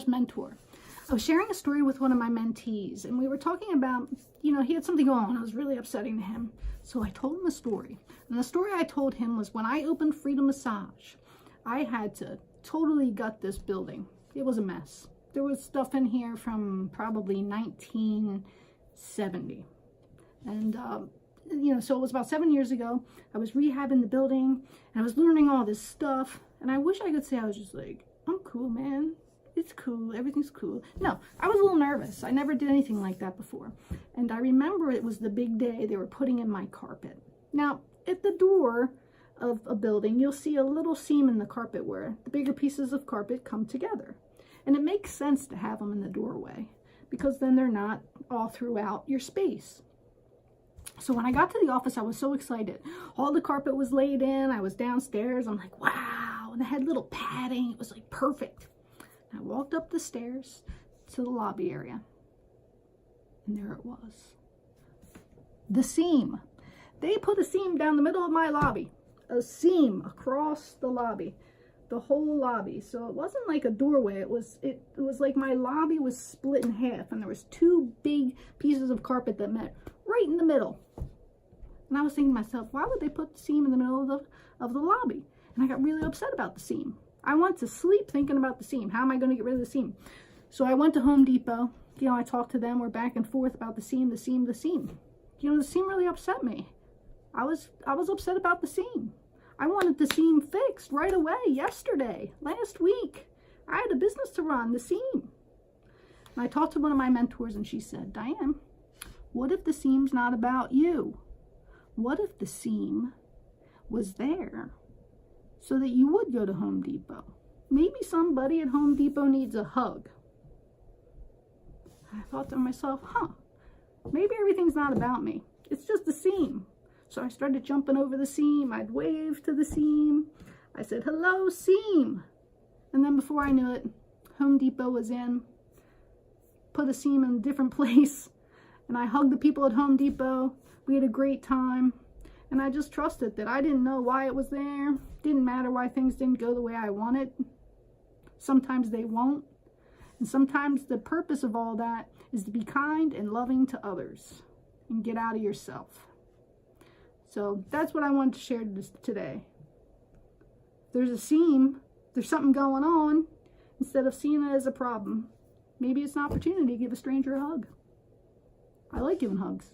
mentor. I was sharing a story with one of my mentees, and we were talking about, he had something going on. It was really upsetting to him. So I told him a story. And the story I told him was when I opened Freedom Massage, I had to totally gut this building. It was a mess. There was stuff in here from probably 1970. And, so it was about 7 years ago. I was rehabbing the building, and I was learning all this stuff. And I wish I could say I was just like, I'm cool, man. It's cool. Everything's cool. No, I was a little nervous. I never did anything like that before. And I remember it was the big day they were putting in my carpet. Now, at the door of a building, you'll see a little seam in the carpet where the bigger pieces of carpet come together. And it makes sense to have them in the doorway because then they're not all throughout your space. So when I got to the office, I was so excited. All the carpet was laid in. I was downstairs. I'm like, wow. And it had little padding. It was like perfect. I walked up the stairs to the lobby area, and there it was. The seam. They put a seam down the middle of my lobby, a seam across the lobby, the whole lobby. So it wasn't like a doorway. It was like my lobby was split in half, and there was two big pieces of carpet that met right in the middle. And I was thinking to myself, why would they put the seam in the middle of the lobby? And I got really upset about the seam. I went to sleep thinking about the seam. How am I going to get rid of the seam? So I went to Home Depot. I talked to them. We're back and forth about the seam. The seam really upset me. I was upset about the seam. I wanted the seam fixed right away, yesterday, last week. I had a business to run, the seam. And I talked to one of my mentors, and she said, Diane, what if the seam's not about you? What if the seam was there so that you would go to Home Depot? Maybe somebody at Home Depot needs a hug. I thought to myself, maybe everything's not about me. It's just a seam. So I started jumping over the seam. I'd wave to the seam. I said, hello, seam. And then before I knew it, Home Depot was in, put a seam in a different place. And I hugged the people at Home Depot. We had a great time. And I just trusted that I didn't know why it was there. Didn't matter why things didn't go the way I wanted. Sometimes they won't. And sometimes the purpose of all that is to be kind and loving to others and get out of yourself. So that's what I wanted to share today. If there's a seam, there's something going on. Instead of seeing it as a problem, maybe it's an opportunity to give a stranger a hug. I like giving hugs.